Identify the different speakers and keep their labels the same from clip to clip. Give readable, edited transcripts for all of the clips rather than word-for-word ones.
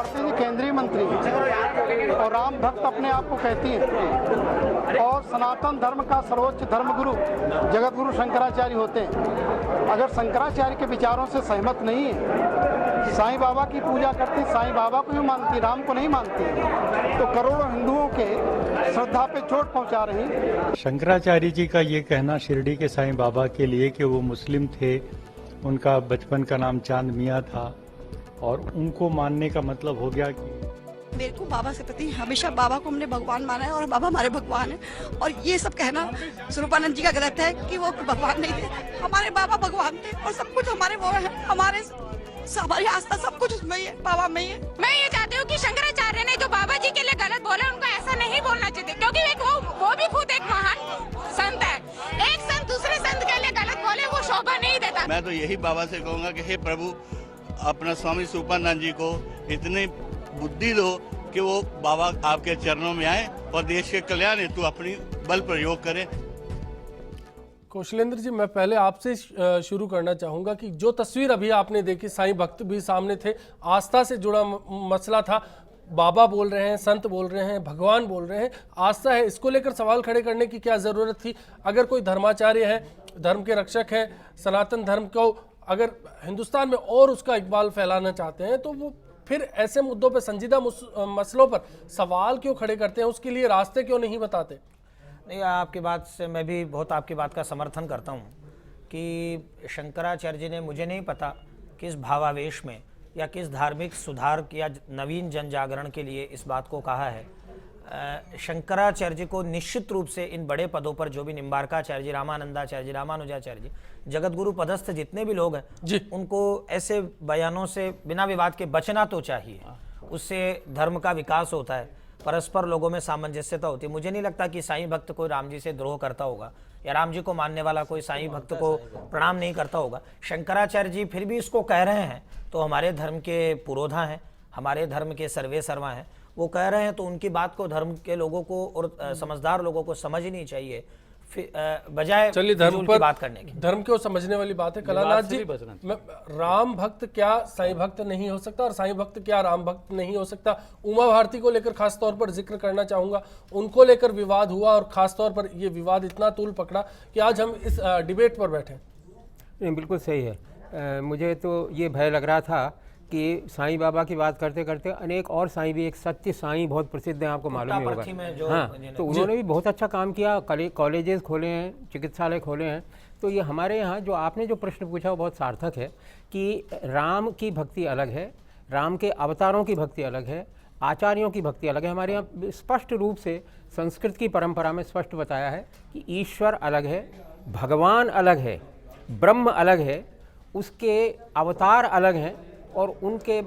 Speaker 1: भारती जी केंद्रीय मंत्री और राम भक्त अपने आप को कहती हैं और सनातन धर्म का सर्वोच्च धर्मगुरु जगत गुरु शंकराचार्य होते हैं। अगर शंकराचार्य के विचारों से सहमत नहीं है, साईं बाबा की पूजा करती, साईं बाबा को ही मानती, राम को नहीं मानती, तो करोड़ों हिंदुओं के श्रद्धा पे चोट पहुंचा रही।
Speaker 2: शंकराचार्य जी का ये कहना शिरडी के साईं बाबा के लिए कि वो मुस्लिम थे, उनका बचपन का नाम चांद मियाँ था और उनको मानने का मतलब हो गया कि
Speaker 3: मेरे को बाबा से प्रति हमेशा बाबा को हमने भगवान माना है और बाबा हमारे भगवान है। और ये सब कहना स्वरूपानंद जी का गलत है कि वो भगवान नहीं थे। हमारे बाबा भगवान थे और सब कुछ हमारे वो है, हमारी आस्था सब कुछ उसमें ही है, बाबा में ही है।
Speaker 4: मैं ये चाहती हूँ कि शंकराचार्य ने जो बाबा जी के लिए गलत बोला, उनको ऐसा नहीं बोलना चाहिए, क्योंकि वो भी खुद एक महान संत है। एक संत दूसरे संत के लिए गलत बोले, वो शोभा नहीं देता।
Speaker 5: मैं तो यही बाबा से कहूँगा कि हे प्रभु, अपना स्वामी स्वरूपानंद जी को इतनी बुद्धि दो कि वो बाबा आपके चरणों में आए और देश के कल्याण हेतु अपनी बल प्रयोग करें।
Speaker 6: कौशलेंद्र जी, मैं पहले आपसे शुरू करना चाहूँगा कि जो तस्वीर अभी आपने देखी, साईं भक्त भी सामने थे, आस्था से जुड़ा मसला था, बाबा बोल रहे हैं, संत बोल रहे हैं, भगवान बोल रहे हैं, आस्था है, इसको लेकर सवाल खड़े करने की क्या ज़रूरत थी? अगर कोई धर्माचार्य है, धर्म के रक्षक हैं, सनातन धर्म को अगर हिंदुस्तान में और उसका इकबाल फैलाना चाहते हैं, तो वो फिर ऐसे मुद्दों पर, संजीदा मसलों पर सवाल क्यों खड़े करते हैं? उसके लिए रास्ते क्यों नहीं बताते?
Speaker 7: नहीं, आपकी बात से मैं भी बहुत आपकी बात का समर्थन करता हूँ कि शंकराचार्य जी ने, मुझे नहीं पता किस भावावेश में या किस धार्मिक सुधार या नवीन जन जागरण के लिए इस बात को कहा है। शंकराचार्य जी को निश्चित रूप से इन बड़े पदों पर जो भी निम्बारकाचार्य जी, रामानंदाचार्य जी, रामानुजाचार्य जी, जगतगुरु पदस्थ जितने भी लोग हैं, उनको ऐसे बयानों से बिना विवाद के बचना तो चाहिए। उससे धर्म का विकास होता है, परस्पर लोगों में सामंजस्यता होती है। मुझे नहीं लगता कि साईं भक्त कोई राम जी से द्रोह करता होगा या राम जी को मानने वाला कोई साईं भक्त को प्रणाम नहीं करता होगा। शंकराचार्य जी फिर भी इसको कह रहे हैं तो हमारे धर्म के पुरोधा हैं, हमारे धर्म के सर्वे सर्वा हैं, वो कह रहे हैं तो उनकी बात को धर्म के लोगों को और समझदार लोगों को समझनी चाहिए, बजाय
Speaker 6: चलिए धर्म पर
Speaker 7: बात करने की।
Speaker 6: धर्म को समझने वाली बात है। कलानाथ जी, राम भक्त क्या साईं भक्त नहीं हो सकता और साईं भक्त क्या राम भक्त नहीं हो सकता? उमा भारती को लेकर खास तौर पर जिक्र करना चाहूंगा, उनको लेकर विवाद हुआ और खास तौर पर ये विवाद इतना तूल पकड़ा कि आज हम इस डिबेट पर बैठे।
Speaker 8: नहीं, बिल्कुल सही है। मुझे तो ये भय लग रहा था कि साईं बाबा की बात करते करते अनेक और साईं भी, एक सत्य साईं बहुत प्रसिद्ध हैं, आपको मालूम ही होगा। हाँ, तो उन्होंने भी बहुत अच्छा काम किया, कॉलेजेस खोले हैं, चिकित्सालय खोले हैं। तो ये हमारे यहाँ जो आपने जो प्रश्न पूछा वो बहुत सार्थक है कि राम की भक्ति अलग है, राम के अवतारों की भक्ति अलग है, आचार्यों की भक्ति अलग है। हमारे यहाँ स्पष्ट रूप से संस्कृत की परंपरा में स्पष्ट बताया है कि ईश्वर अलग है, भगवान अलग है, ब्रह्म अलग है, उसके अवतार अलग हैं और उनके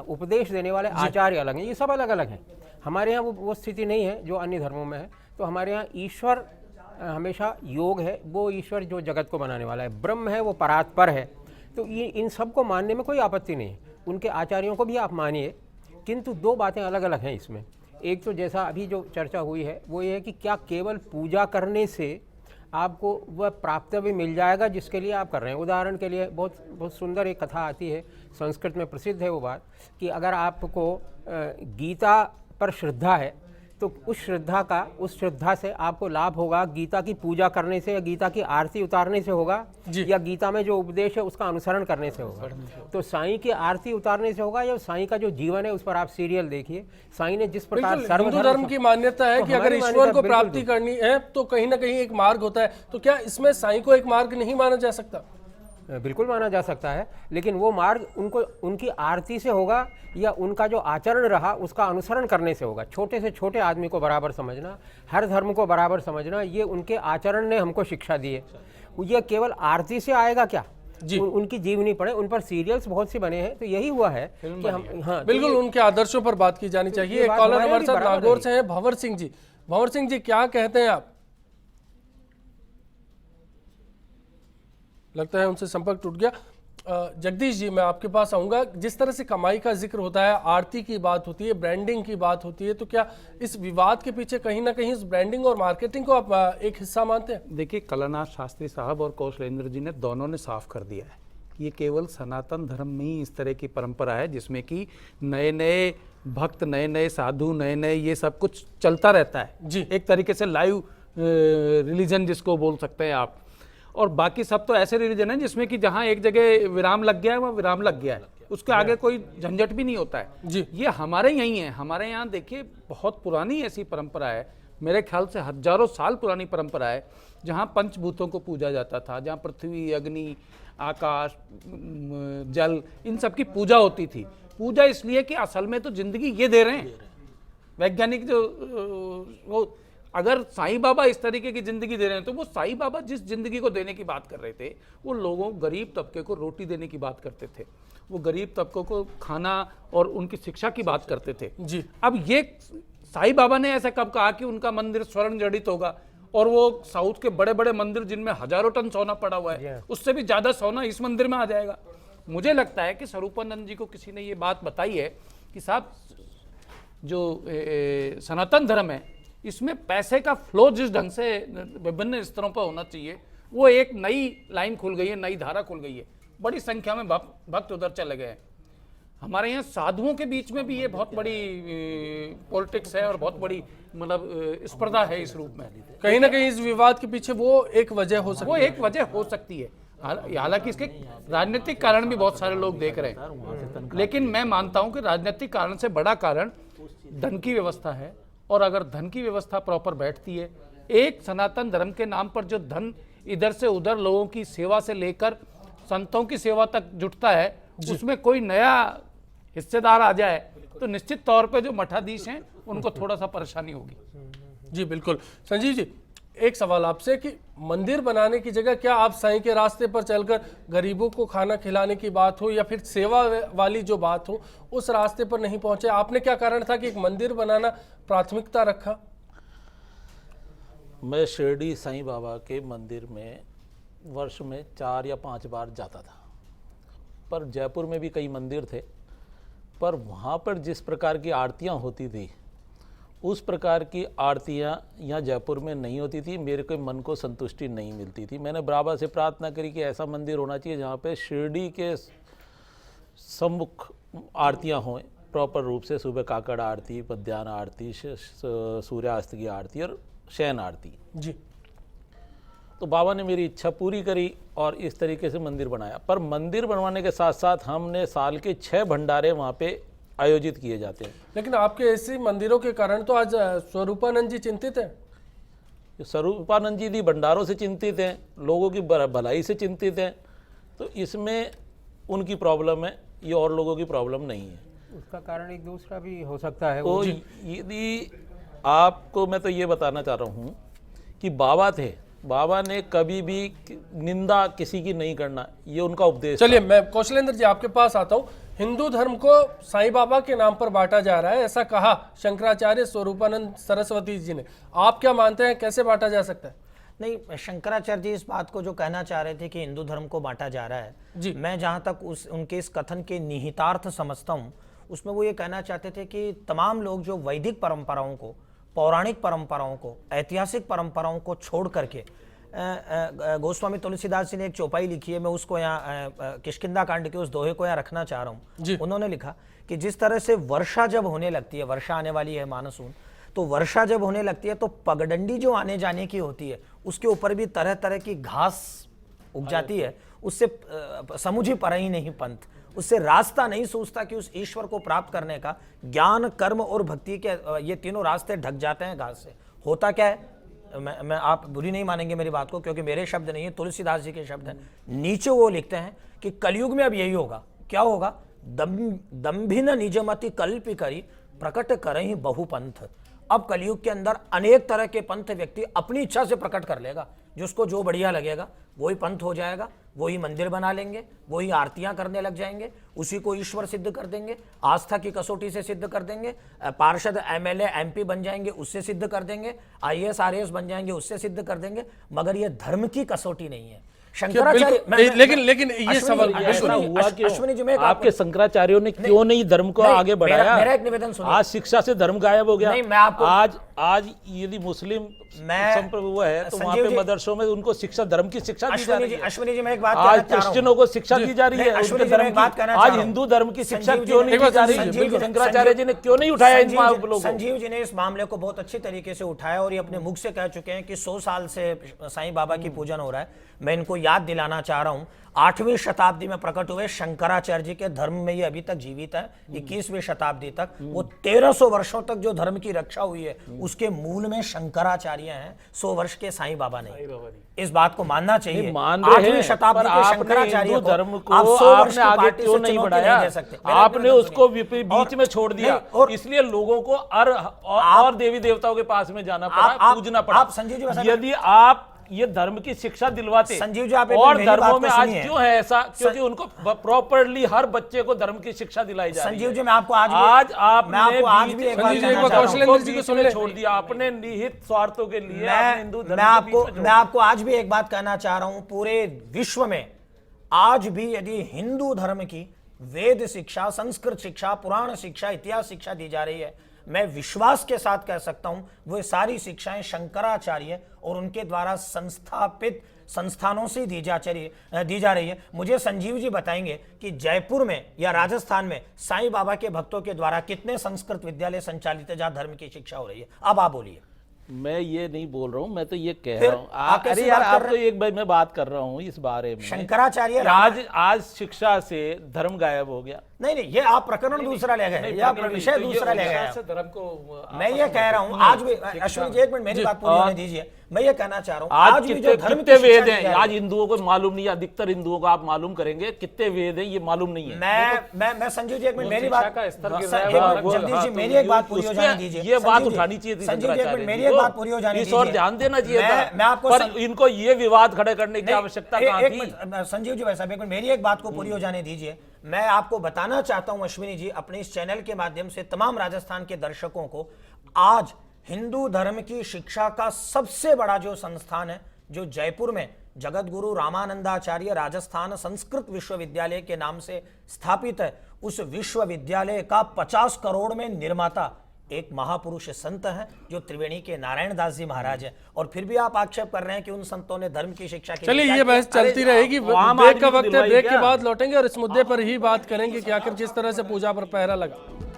Speaker 8: उपदेश देने वाले आचार्य अलग हैं। ये सब अलग अलग हैं। हमारे यहाँ वो स्थिति नहीं है जो अन्य धर्मों में है। तो हमारे यहाँ ईश्वर हमेशा योग है, वो ईश्वर जो जगत को बनाने वाला है, ब्रह्म है, वो परात्पर है। तो ये इन सब को मानने में कोई आपत्ति नहीं है, उनके आचार्यों को भी आप मानिए, किंतु दो बातें अलग अलग हैं इसमें। एक तो जैसा अभी जो चर्चा हुई है वो ये है कि क्या केवल पूजा करने से आपको वह प्राप्तव्य मिल जाएगा जिसके लिए आप कर रहे हैं। उदाहरण के लिए बहुत सुंदर एक कथा आती है, संस्कृत में प्रसिद्ध है वो बात, कि अगर आपको गीता पर श्रद्धा है तो उस श्रद्धा से आपको लाभ होगा गीता की पूजा करने से, या गीता की आरती उतारने से होगा, या गीता में जो उपदेश है उसका अनुसरण करने से होगा। तो साईं की आरती उतारने से होगा, या साईं का जो जीवन है उस पर आप सीरियल देखिए, साईं ने जिस प्रकार
Speaker 6: हिंदू धर्म की मान्यता है कि अगर ईश्वर को प्राप्ति करनी है तो कहीं ना कहीं एक मार्ग होता है। तो क्या इसमें साईं को एक मार्ग नहीं माना जा सकता?
Speaker 8: बिल्कुल माना जा सकता है, लेकिन वो मार्ग उनको उनकी आरती से होगा या उनका जो आचरण रहा उसका अनुसरण करने से होगा। छोटे से छोटे आदमी को बराबर समझना, हर धर्म को बराबर समझना, ये उनके आचरण ने हमको शिक्षा दी है। ये केवल आरती से आएगा क्या? उनकी जीवनी पढ़े, उन पर सीरियल्स बहुत सी बने हैं। तो यही हुआ है कि हम, हाँ,
Speaker 6: बिल्कुल उनके आदर्शों पर बात की जानी चाहिए। एक कॉलर हमारे साथ नागौर से हैं, भंवर सिंह जी। भंवर सिंह जी, क्या कहते हैं आप? लगता है उनसे संपर्क टूट गया। जगदीश जी, मैं आपके पास आऊंगा। जिस तरह से कमाई का जिक्र होता है, आरती की बात होती है, ब्रांडिंग की बात होती है, तो क्या इस विवाद के पीछे कहीं ना कहीं इस ब्रांडिंग और मार्केटिंग को आप एक हिस्सा मानते हैं?
Speaker 9: देखिए, कलानाथ शास्त्री साहब और कौशलेंद्र जी ने दोनों ने साफ कर दिया है ये केवल सनातन धर्म में ही इस तरह की परंपरा है जिसमें कि नए नए भक्त, नए नए साधु, नए नए ये सब कुछ चलता रहता है
Speaker 6: जी।
Speaker 9: एक तरीके से लाइव रिलीजन जिसको बोल सकते हैं आप। और बाकी सब तो ऐसे रिलीजन है जिसमें कि जहाँ एक जगह विराम लग गया है वहाँ विराम लग गया है, उसके आगे कोई झंझट भी नहीं होता है
Speaker 6: जी।
Speaker 9: ये हमारे यहीं है। हमारे यहाँ देखिए बहुत पुरानी ऐसी परंपरा है, मेरे ख्याल से हजारों साल पुरानी परंपरा है, जहाँ पंचभूतों को पूजा जाता था, जहाँ पृथ्वी, अग्नि, आकाश, जल, इन सब की पूजा होती थी। पूजा इसलिए कि असल में तो जिंदगी ये दे रहे हैं वैज्ञानिक जो वो, अगर साईं बाबा इस तरीके की जिंदगी दे रहे हैं तो वो साईं बाबा जिस जिंदगी को देने की बात कर रहे थे वो लोगों, गरीब तबके को रोटी देने की बात करते थे, वो गरीब तबकों को खाना और उनकी शिक्षा की बात करते थे
Speaker 6: जी।
Speaker 9: अब ये साईं बाबा ने ऐसा कब कहा कि उनका मंदिर स्वर्ण जड़ित होगा और वो साउथ के बड़े बड़े मंदिर जिनमें हजारों टन सोना पड़ा हुआ है उससे भी ज्यादा सोना इस मंदिर में आ जाएगा? मुझे लगता है कि स्वरूपानंद जी को किसी ने ये बात बताई है कि साहब जो सनातन धर्म है इसमें पैसे का फ्लो जिस ढंग से विभिन्न स्तरों पर होना चाहिए वो एक नई लाइन खुल गई है, नई धारा खुल गई है, बड़ी संख्या में भक्त उधर चले गए हैं। हमारे यहाँ साधुओं के बीच में भी ये बहुत बड़ी पॉलिटिक्स है और बहुत बड़ी मतलब स्पर्धा है इस रूप में।
Speaker 6: कहीं ना कहीं इस विवाद के पीछे वो एक वजह हो सकती है,
Speaker 9: वो एक वजह हो सकती है, हालांकि इसके राजनीतिक कारण भी बहुत सारे लोग देख रहे हैं, लेकिन मैं मानता हूं कि राजनीतिक कारण से बड़ा कारण धन की व्यवस्था है। और अगर धन की व्यवस्था प्रॉपर बैठती है, एक सनातन धर्म के नाम पर जो धन इधर से उधर लोगों की सेवा से लेकर संतों की सेवा तक जुटता है, उसमें कोई नया हिस्सेदार आ जाए तो निश्चित तौर पे जो मठाधीश हैं उनको थोड़ा सा परेशानी होगी।
Speaker 6: जी बिल्कुल। संजीव जी, एक सवाल आपसे कि मंदिर बनाने की जगह क्या आप साईं के रास्ते पर चलकर गरीबों को खाना खिलाने की बात हो या फिर सेवा वाली जो बात हो उस रास्ते पर नहीं पहुंचे? आपने क्या कारण था कि एक मंदिर बनाना प्राथमिकता रखा?
Speaker 10: मैं शिरडी साईं बाबा के मंदिर में वर्ष में 4 या 5 बार जाता था, पर जयपुर में भी कई मंदिर थे, पर वहाँ पर जिस प्रकार की आरतियाँ होती थी उस प्रकार की आरतियाँ यहाँ जयपुर में नहीं होती थी। मेरे को मन को संतुष्टि नहीं मिलती थी। मैंने बाबा से प्रार्थना करी कि ऐसा मंदिर होना चाहिए जहाँ पे शिरडी के सम्मुख आरतियाँ हों प्रॉपर रूप से, सुबह काकड़ आरती, मध्याह्न आरती, सूर्यास्त की आरती और शयन आरती
Speaker 6: जी।
Speaker 10: तो बाबा ने मेरी इच्छा पूरी करी और इस तरीके से मंदिर बनाया। पर मंदिर बनवाने के साथ साथ हमने साल के 6 भंडारे वहाँ पे आयोजित किए जाते हैं।
Speaker 6: लेकिन आपके ऐसे मंदिरों के कारण तो आज स्वरूपानंद जी चिंतित हैं।
Speaker 10: स्वरूपानंद जी भी भंडारों से चिंतित हैं, लोगों की भलाई से चिंतित हैं, तो इसमें उनकी प्रॉब्लम है, ये और लोगों की प्रॉब्लम नहीं है।
Speaker 8: उसका कारण एक दूसरा भी हो सकता है।
Speaker 10: तो यदि आपको मैं तो ये बताना चाह रहा हूँ कि बाबा थे, बाबा ने कभी भी निंदा किसी की नहीं करना, ये उनका उपदेश।
Speaker 6: चलिए मैं कौशलेंद्र जी आपके पास आता हूँ। हिंदू धर्म को साईं बाबा के नाम पर बांटा जा रहा है, ऐसा कहा शंकराचार्य स्वरूपानंद सरस्वती जी ने। आप क्या मानते हैं, कैसे बांटा जा सकता है?
Speaker 7: नहीं, शंकराचार्य जी इस बात को जो कहना चाह रहे थे कि हिंदू धर्म को बांटा जा रहा है जी, मैं जहां तक उनके इस कथन के निहितार्थ समझता हूं उसमें वो ये कहना चाहते थे कि तमाम लोग जो वैदिक परंपराओं को, पौराणिक परंपराओं को, ऐतिहासिक परंपराओं को छोड़ करके, गोस्वामी तुलसीदास जी ने एक चौपाई लिखी है, मैं उसको यहाँ किष्किंधा कांड के उस दोहे को यहाँ रखना चाह रहा हूँ। उन्होंने लिखा कि जिस तरह से वर्षा जब होने लगती है, वर्षा आने वाली है मानसून, तो वर्षा जब होने लगती है तो पगडंडी जो आने जाने की होती है उसके ऊपर भी तरह तरह की घास उग जाती है, उससे समुझी पर ही नहीं पंथ, उससे रास्ता नहीं सूझता कि उस ईश्वर को प्राप्त करने का। ज्ञान, कर्म और भक्ति के ये तीनों रास्ते ढक जाते हैं घास से। होता क्या है, मैं आप बुरी नहीं मानेंगे मेरी बात को, क्योंकि मेरे शब्द नहीं है, तुलसीदास जी के शब्द हैं। नीचे वो लिखते हैं कि कलयुग में अब यही होगा। क्या होगा? दम्भिन निजमति कल्पि करी प्रकट करहि बहुपंथ। अब कलयुग के अंदर अनेक तरह के पंथ व्यक्ति अपनी इच्छा से प्रकट कर लेगा, जिसको जो बढ़िया लगेगा वही पंथ हो जाएगा, वही मंदिर बना लेंगे, वही आरतियां करने लग जाएंगे, उसी को ईश्वर सिद्ध कर देंगे, आस्था की कसौटी से सिद्ध कर देंगे, पार्षद एमएलए एमपी बन जाएंगे, उससे सिद्ध कर देंगे, आईएएस आरएएस बन जाएंगे, उससे सिद्ध कर देंगे। मगर ये धर्म की कसौटी नहीं है,
Speaker 6: लेकिन ये सवाल
Speaker 10: ऐसा हुआ कि
Speaker 7: अश्विनी जी, मैं
Speaker 10: आपके शंकराचार्यों ने क्यों नहीं धर्म को आगे बढ़ाया?
Speaker 7: मेरा एक निवेदन सुनिए।
Speaker 10: आज शिक्षा से धर्म गायब हो गया।
Speaker 7: नहीं, मैं आपको
Speaker 10: आज यदि मुस्लिम संप्रभु है तो वहाँ पे मदरसों में उनको शिक्षा, धर्म की शिक्षा दी जा रही है।
Speaker 7: अश्विनी जी, मैं एक बात
Speaker 10: आज क्रिश्चियनों को शिक्षा दी जा रही है उनके धर्म की। आज हिंदू धर्म की शिक्षा क्यों नहीं दी जा रही है? शंकराचार्य जी ने क्यों नहीं उठाया इन लोगों?
Speaker 7: संजीव जी ने इस मामले को बहुत अच्छी तरीके से उठाया और ये अपने मुख से कह चुके हैं कि 100 साल से साईं बाबा की पूजन हो रहा है। मैं इनको याद दिलाना चाह रहा हूं, 8वीं शताब्दी में प्रकट हुए शंकराचार्य जी के धर्म में ये अभी तक जीवित है। 21वीं शताब्दी तक वो 1300 वर्षों तक जो धर्म की रक्षा हुई है उसके मूल में शंकराचार्य हैं, 100 वर्ष के साईं बाबा नहीं। इस बात को मानना चाहिए। 8वीं शताब्दी के शंकराचार्य
Speaker 10: धर्म को आपने आगे क्यों नहीं बढ़ाया? आपने उसको बीच में छोड़ दिया और इसलिए लोगों को और देवी देवताओं के पास में जाना पड़ा, पूजना पड़ा। यदि आप ये धर्म की शिक्षा दिलवाते
Speaker 7: संजीव जी, आप
Speaker 10: और धर्मों में आज क्यों है ऐसा? क्योंकि उनको प्रॉपर्ली हर बच्चे को धर्म की शिक्षा दिलाई जा रही है।
Speaker 7: संजीव जी, मैं आपको आज भी एक
Speaker 10: बात छोड़ दिया आपने निहित स्वार्थों के लिए।
Speaker 7: मैं आपको आज भी एक बात कहना चाह रहा हूं, पूरे विश्व में आज भी यदि हिंदू धर्म की वेद शिक्षा, संस्कृत शिक्षा, पुराण शिक्षा, इतिहास शिक्षा दी जा रही है, मैं विश्वास के साथ कह सकता हूं वो सारी शिक्षाएं शंकराचार्य और उनके द्वारा संस्थापित संस्थानों से दी जा रही है। मुझे संजीव जी बताएंगे कि जयपुर में या राजस्थान में साईं बाबा के भक्तों के द्वारा कितने संस्कृत विद्यालय संचालित है जहां धर्म की शिक्षा हो रही है? अब आप बोलिए।
Speaker 10: मैं ये नहीं बोल रहा हूं, मैं तो ये कह रहा हूं। अरे यार, आप तो एक भाई, मैं बात कर रहा हूं इस बारे में।
Speaker 7: शंकराचार्य
Speaker 10: आज शिक्षा से धर्म गायब हो गया।
Speaker 7: नहीं, ये आप प्रकरण दूसरा ले गए, या विषय दूसरा ले गए।
Speaker 10: धर्म को
Speaker 7: मैं ये कह रहा हूं आज भी, अश्विनी जी एक मिनट मेरी बात पूरी होने दीजिए। मैं ये कहना चाह रहा हूं
Speaker 10: आज कितने वेद हैं आज हिंदुओं को मालूम नहीं है। अधिकतर हिंदुओं को आप मालूम करेंगे कितने वेद हैं ये मालूम नहीं है।
Speaker 7: मैं संजीव जी एक मिनट मेरी बात, जगदीश जी मेरी एक बात पूरी हो जाने दीजिए।
Speaker 10: ये बात उठानी चाहिए थी
Speaker 7: संजीव जी, एक मिनट मेरी एक बात पूरी हो जाने दीजिए।
Speaker 10: इस और ध्यान देना चाहिए था।
Speaker 7: मैं आपको
Speaker 10: पर इनको ये विवाद खड़े करने की आवश्यकता कहां थी?
Speaker 7: संजीव जी वैसा मेरी एक बात को पूरी हो जाने दीजिए। मैं आपको बताना चाहता हूं अश्विनी जी, अपने इस चैनल के माध्यम से तमाम राजस्थान के दर्शकों को, आज हिंदू धर्म की शिक्षा का सबसे बड़ा जो संस्थान है जो जयपुर में जगत गुरु रामानंदाचार्य राजस्थान संस्कृत विश्वविद्यालय के नाम से स्थापित है, उस विश्वविद्यालय का 50 करोड़ में निर्माता एक महापुरुष संत है जो त्रिवेणी के नारायण दास जी महाराज है। और फिर भी आप आक्षेप कर रहे हैं कि उन संतों ने धर्म की शिक्षा की।
Speaker 6: चलिए, ये बहस चलती रहेगी। ब्रेक का वक्त है, ब्रेक के बाद लौटेंगे और इस मुद्दे पर ही बात करेंगे कि आखिर जिस तरह से पूजा पर पहरा लगा।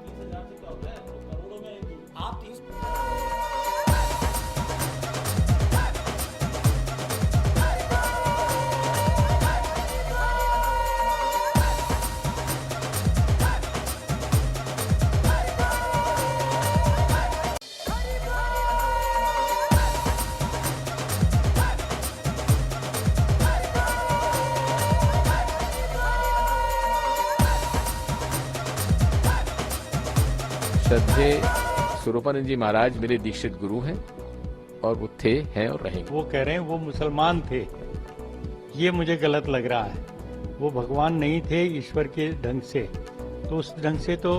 Speaker 11: श्रद्धे स्वरूपानंद जी महाराज मेरे दीक्षित गुरु हैं और वो थे, हैं और रहेंगे।
Speaker 2: वो कह रहे हैं वो मुसलमान थे, ये मुझे गलत लग रहा है। वो भगवान नहीं थे ईश्वर के ढंग से, तो उस ढंग से तो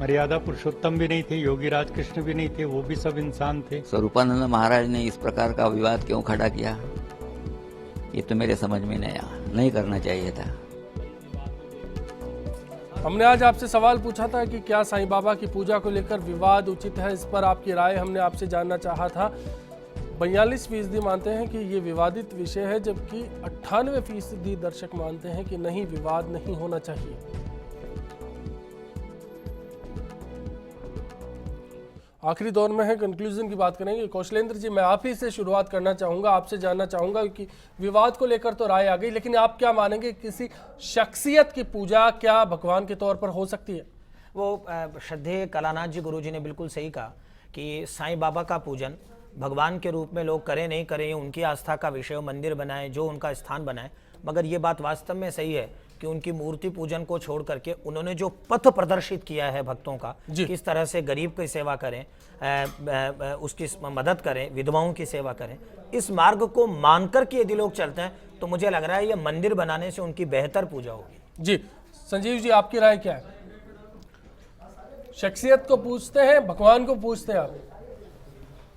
Speaker 2: मर्यादा पुरुषोत्तम भी नहीं थे, योगी राज कृष्ण भी नहीं थे, वो भी सब इंसान थे।
Speaker 12: स्वरूपानंद महाराज ने इस प्रकार का विवाद क्यों खड़ा किया, ये तो मेरे समझ में नहीं करना चाहिए था।
Speaker 6: हमने आज आपसे सवाल पूछा था कि क्या साईं बाबा की पूजा को लेकर विवाद उचित है, इस पर आपकी राय हमने आपसे जानना चाहा था। 42% मानते हैं कि ये विवादित विषय है, जबकि 98% दर्शक मानते हैं कि नहीं, विवाद नहीं होना चाहिए। आखिरी दौर में है, कंक्लूजन की बात करेंगे। कौशलेंद्र जी, मैं आप ही से शुरुआत करना चाहूँगा, आपसे जानना चाहूँगा कि विवाद को लेकर तो राय आ गई, लेकिन आप क्या मानेंगे, किसी शख्सियत की पूजा क्या भगवान के तौर पर हो सकती है?
Speaker 7: वो श्रद्धेय कलानाथ जी गुरु जी ने बिल्कुल सही कहा कि साईं बाबा का पूजन भगवान के रूप में लोग करें नहीं करें, उनकी आस्था का विषय, मंदिर बनाए, जो उनका स्थान बनाए, मगर ये बात वास्तव में सही है कि उनकी मूर्ति पूजन को छोड़ करके उन्होंने जो पथ प्रदर्शित किया है भक्तों का, किस तरह से गरीब की सेवा करें, उसकी मदद करें, विधवाओं की सेवा करें, इस मार्ग को मानकर के यदि लोग चलते हैं तो मुझे लग रहा है ये मंदिर बनाने से उनकी बेहतर पूजा होगी।
Speaker 6: जी संजीव जी, आपकी राय क्या है? शख्सियत को पूछते हैं, भगवान को पूछते हैं आप?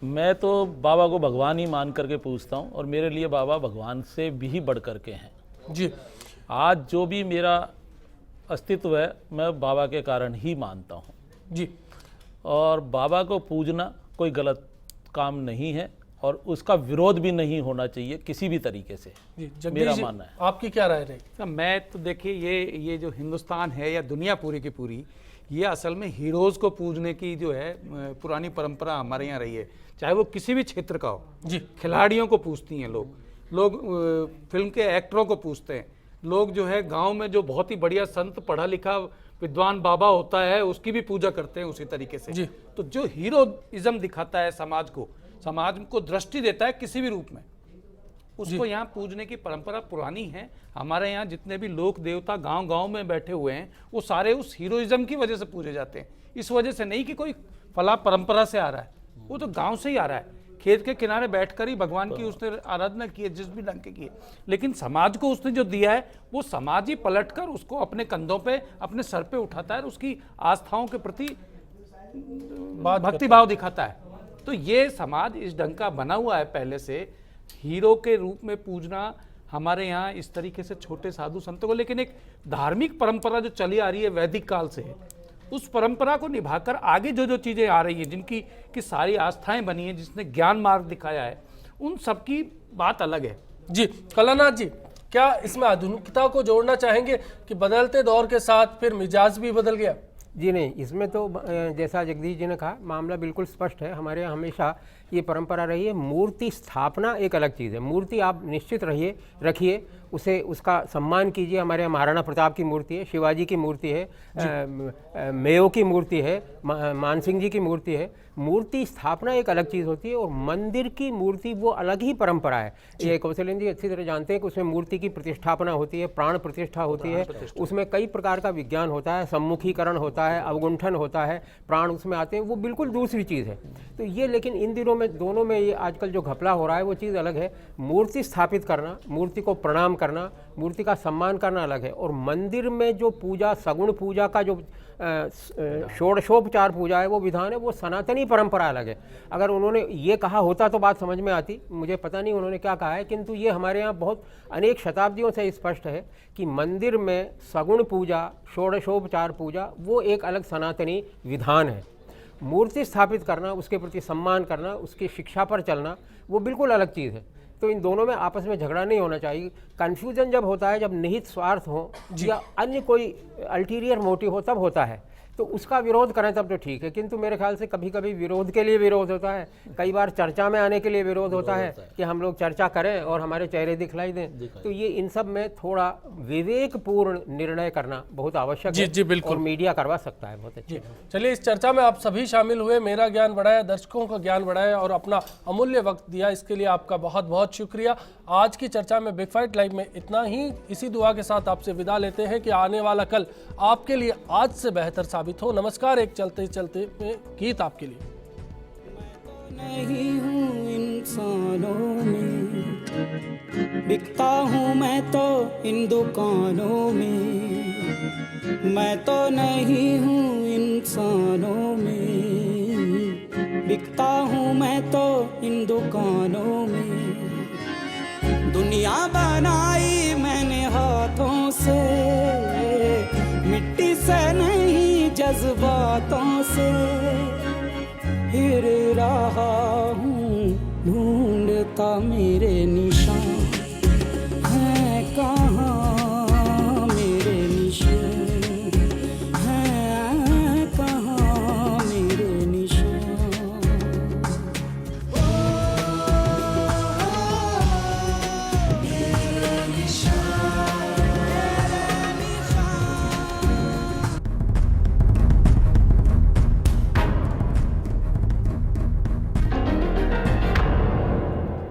Speaker 10: मैं तो बाबा को भगवान ही मान करके पूछता हूँ और मेरे लिए बाबा भगवान से भी बढ़ करके हैं
Speaker 6: जी।
Speaker 10: आज जो भी मेरा अस्तित्व है मैं बाबा के कारण ही मानता हूँ
Speaker 6: जी।
Speaker 10: और बाबा को पूजना कोई गलत काम नहीं है और उसका विरोध भी नहीं होना चाहिए किसी भी तरीके से, मेरा मानना है।
Speaker 6: आपकी क्या राय रही?
Speaker 9: मैं तो देखिए ये जो हिंदुस्तान है या दुनिया पूरी की पूरी, ये असल में हीरोज़ को पूजने की जो है पुरानी परंपरा हमारे यहाँ रही है, चाहे वो किसी भी क्षेत्र का हो
Speaker 6: जी।
Speaker 9: खिलाड़ियों को पूजती हैं लोग फिल्म के एक्टरों को पूजते हैं लोग, जो है गांव में जो बहुत ही बढ़िया संत पढ़ा लिखा विद्वान बाबा होता है उसकी भी पूजा करते हैं उसी तरीके से जी। तो जो हीरोइज्म दिखाता है समाज को दृष्टि देता है किसी भी रूप में, उसको यहाँ पूजने की परंपरा पुरानी है। हमारे यहाँ जितने भी लोक देवता गांव में बैठे हुए हैं वो सारे उस हीरोइज्म की वजह से पूजे जाते हैं, इस वजह से नहीं कि कोई फला परंपरा से आ रहा है, वो तो गांव से ही आ रहा है। खेत के किनारे बैठकर ही भगवान की उसने आराधना की है, जिस भी ढंग के की है, लेकिन समाज को उसने जो दिया है वो समाज ही पलटकर उसको अपने कंधों पे अपने सर पे उठाता है और उसकी आस्थाओं के प्रति भक्तिभाव दिखाता है। तो ये समाज इस ढंग का बना हुआ है पहले से, हीरो के रूप में पूजना हमारे यहाँ इस तरीके से छोटे साधु संतों को, लेकिन एक धार्मिक परंपरा जो चली आ रही है वैदिक काल से, उस परंपरा को निभाकर आगे जो चीज़ें आ रही हैं, जिनकी की सारी आस्थाएं बनी हैं, जिसने ज्ञान मार्ग दिखाया है, उन सब की बात अलग है
Speaker 6: जी। कलानाथ जी, क्या इसमें आधुनिकता को जोड़ना चाहेंगे कि बदलते दौर के साथ फिर मिजाज भी बदल गया?
Speaker 8: जी नहीं, इसमें तो जैसा जगदीश जी ने कहा मामला बिल्कुल स्पष्ट है। हमारे यहाँ हमेशा ये परंपरा रही है, मूर्ति स्थापना एक अलग चीज़ है। मूर्ति आप निश्चित रखिए, उसे उसका सम्मान कीजिए। हमारे यहाँ महाराणा प्रताप की मूर्ति है, शिवाजी की मूर्ति है, मेयो की मूर्ति है, मानसिंह जी की मूर्ति है। मूर्ति स्थापना एक अलग चीज़ होती है और मंदिर की मूर्ति वो अलग ही परंपरा है। ये कौशलेंद्र जी अच्छी तरह जानते हैं कि उसमें मूर्ति की प्रतिष्ठापना होती है, प्राण प्रतिष्ठा होती है, उसमें कई प्रकार का विज्ञान होता है, सम्मुखीकरण होता है, अवगुंठन होता है, प्राण उसमें आते हैं, वो बिल्कुल दूसरी चीज़ है। तो ये लेकिन इन दिनों में दोनों में ये आजकल जो घपला हो रहा है वो चीज़ अलग है। मूर्ति स्थापित करना, मूर्ति को प्रणाम करना, मूर्ति का सम्मान करना अलग है। और मंदिर में जो पूजा, सगुण पूजा का जो षोडशोपचार पूजा है वो विधान है, वो सनातनी परंपरा अलग है। अगर उन्होंने ये कहा होता तो बात समझ में आती, मुझे पता नहीं उन्होंने क्या कहा है, किंतु ये हमारे यहाँ बहुत अनेक शताब्दियों से स्पष्ट है कि मंदिर में सगुण पूजा, षोडशोपचार पूजा वो एक अलग सनातनी विधान है। मूर्ति स्थापित करना, उसके प्रति सम्मान करना, उसकी शिक्षा पर चलना, वो बिल्कुल अलग चीज़ है। तो इन दोनों में आपस में झगड़ा नहीं होना चाहिए। कन्फ्यूजन जब होता है, जब निहित स्वार्थ हो या अन्य कोई अल्टीरियर मोटिव हो, तब होता है। तो उसका विरोध करें तब तो ठीक है, किंतु मेरे ख्याल से कभी कभी विरोध के लिए विरोध होता है, कई बार चर्चा में आने के लिए विरोध होता है कि हम लोग चर्चा करें और हमारे चेहरे दिखलाई दें। तो ये इन सब में थोड़ा विवेकपूर्ण निर्णय करना बहुत आवश्यक है।
Speaker 6: जी बिल्कुल,
Speaker 8: और मीडिया करवा सकता है बहुत अच्छे।
Speaker 6: चलिए, इस चर्चा में आप सभी शामिल हुए, मेरा ज्ञान बढ़ाया, दर्शकों का ज्ञान बढ़ाया और अपना अमूल्य वक्त दिया, इसके लिए आपका बहुत बहुत शुक्रिया। आज की चर्चा में बिग फाइट लाइव में इतना ही। इसी दुआ के साथ आपसे विदा लेते हैं कि आने वाला कल आपके लिए आज से बेहतर साबित हो। नमस्कार। एक चलते चलते में गीत आपके लिए।
Speaker 13: नहीं हूँ इंसानों में, बिकता हूँ मैं तो इन दुकानों में। मैं तो नहीं हूँ इंसानों में, बिकता हूँ मैं तो इन दुकानों में। दुनिया बनाई मैंने हाथों से, मिट्टी से नहीं जज्बातों से। फिर रहा हूँ ढूंढता मेरे